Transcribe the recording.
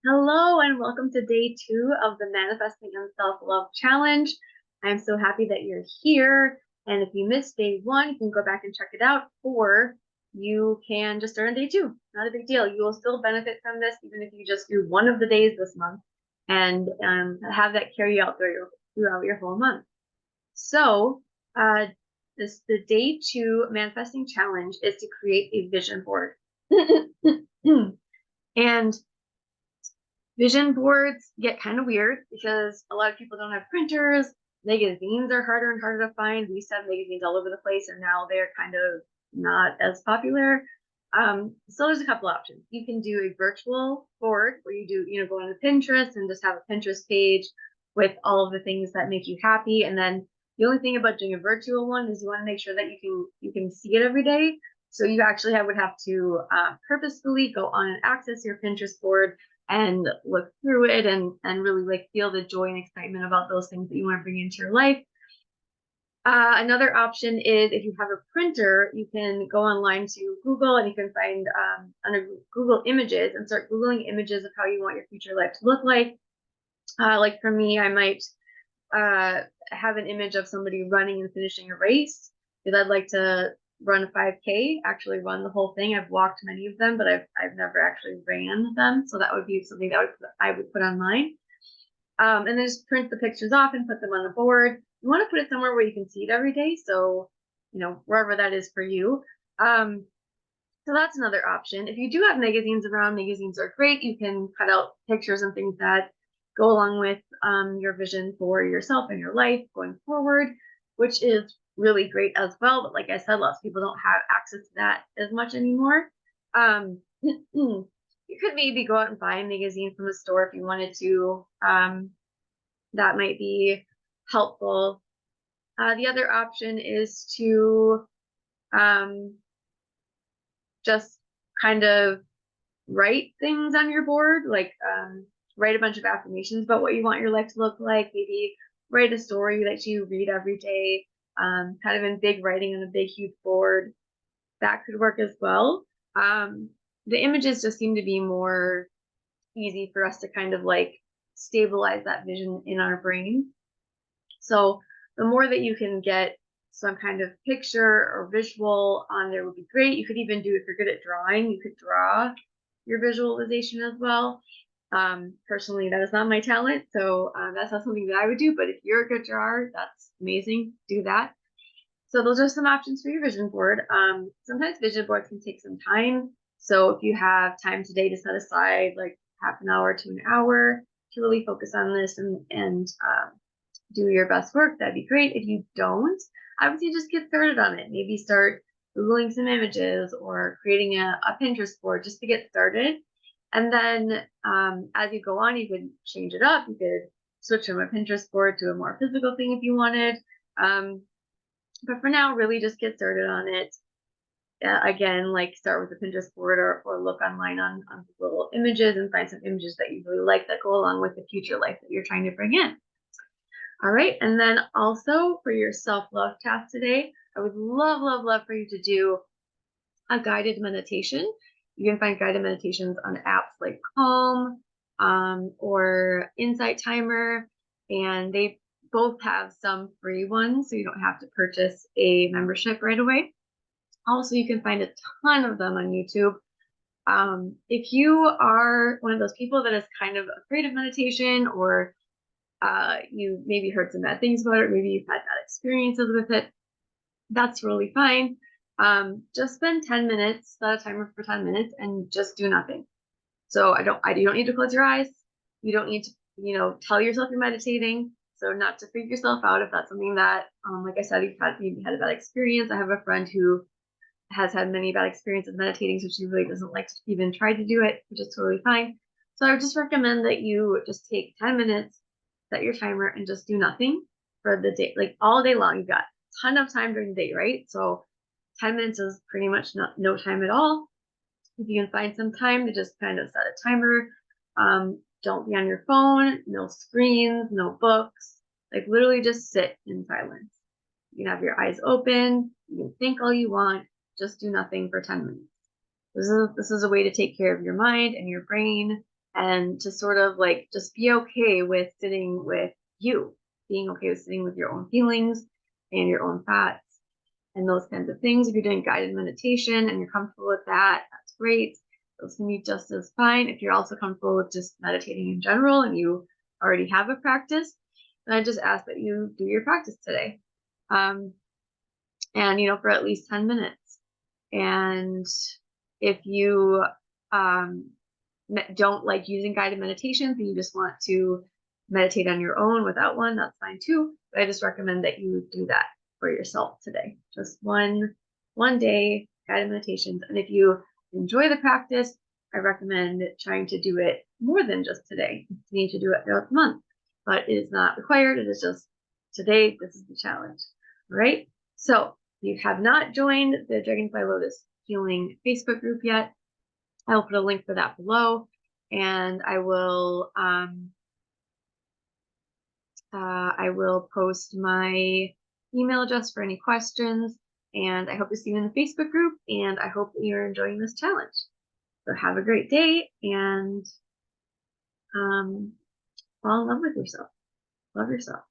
Hello and welcome to day 2 of the Manifesting and Self-Love Challenge. I'm so happy that you're here. And if you missed day 1, you can go back and check it out, or you can just start on day 2. Not a big deal. You will still benefit from this, even if you just do one of the days this month and have that carry out throughout your whole month. So, uh, the day 2 Manifesting Challenge is to create a vision board. And vision boards get kind of weird because a lot of people don't have printers. Magazines are harder and harder to find. We used to have magazines all over the place, and now they're kind of not as popular. So there's a couple options. You can do a virtual board where go on Pinterest and just have a Pinterest page with all of the things that make you happy. And then the only thing about doing a virtual one is you want to make sure that you can see it every day. So you actually would have to purposefully go on and access your Pinterest board and look through it and really like feel the joy and excitement about those things that you want to bring into your life. Another option is if you have a printer, you can go online to Google and you can find under Google Images and start Googling images of how you want your future life to look like. Like for me, I might have an image of somebody running and finishing a race because I'd like to run a 5K, actually run the whole thing. I've walked many of them, but I've never actually ran them. So that would be something that I would put on mine. And then just print the pictures off and put them on the board. You want to put it somewhere where you can see it every day. So, wherever that is for you. So that's another option. If you do have magazines around, magazines are great. You can cut out pictures and things that go along with your vision for yourself and your life going forward, which is really great as well. But like I said, lots of people don't have access to that as much anymore. You could maybe go out and buy a magazine from a store if you wanted to. That might be helpful. The other option is to just kind of write things on your board, like write a bunch of affirmations about what you want your life to look like. Maybe write a story that you read every day, kind of in big writing on a big, huge board. That could work as well. The images just seem to be more easy for us to kind of like stabilize that vision in our brain. So the more that you can get some kind of picture or visual on there would be great. You could even do, if you're good at drawing, you could draw your visualization as well. Personally, that is not my talent, so that's not something that I would do. But if you're a good drawer, that's amazing. Do that. So those are some options for your vision board. Sometimes vision boards can take some time. So if you have time today to set aside like half an hour to an hour to really focus on this and do your best work, that'd be great. If you don't, I would say just get started on it. Maybe start Googling some images or creating a Pinterest board just to get started. And then as you go on, you could change it up. You could switch from a Pinterest board to a more physical thing if you wanted. But for now, really just get started on it. Again, like start with a Pinterest board or look online on Google Images and find some images that you really like that go along with the future life that you're trying to bring in. All right, and then also for your self-love task today, I would love, love, love for you to do a guided meditation. You can find guided meditations on apps like Calm or Insight Timer, and they both have some free ones, so you don't have to purchase a membership right away. Also, you can find a ton of them on YouTube. If you are one of those people that is kind of afraid of meditation, or you maybe heard some bad things about it, maybe you've had bad experiences with it, that's really fine. Just spend 10 minutes, set a timer for 10 minutes, and just do nothing. So you don't need to close your eyes. You don't need to, tell yourself you're meditating. So not to freak yourself out if that's something that, like I said, maybe had a bad experience. I have a friend who has had many bad experiences meditating, so she really doesn't like to even try to do it, which is totally fine. So I would just recommend that you just take 10 minutes, set your timer, and just do nothing for the day, like all day long. You've got a ton of time during the day, right? So 10 minutes is pretty much no time at all. If you can find some time to just kind of set a timer, don't be on your phone, no screens, no books, like literally just sit in silence. You can have your eyes open, you can think all you want, just do nothing for 10 minutes. This is a way to take care of your mind and your brain and to sort of like just be okay with sitting with you, being okay with sitting with your own feelings and your own thoughts and those kinds of things. If you're doing guided meditation and you're comfortable with that, that's great. Those can be just as fine. If you're also comfortable with just meditating in general and you already have a practice, then I just ask that you do your practice today. And for at least 10 minutes. And if you don't like using guided meditations and you just want to meditate on your own without one, that's fine too. But I just recommend that you do that for yourself today. Just one day guided meditations. And if you enjoy the practice, I recommend trying to do it more than just today. You need to do it throughout the month, but it is not required. It is just today, this is the challenge. All right. So if you have not joined the Dragonfly Lotus Healing Facebook group yet, I will put a link for that below, and I will post my email address for any questions, and I hope to see you in the Facebook group, and I hope that you're enjoying this challenge. So have a great day, and fall in love with yourself. Love yourself.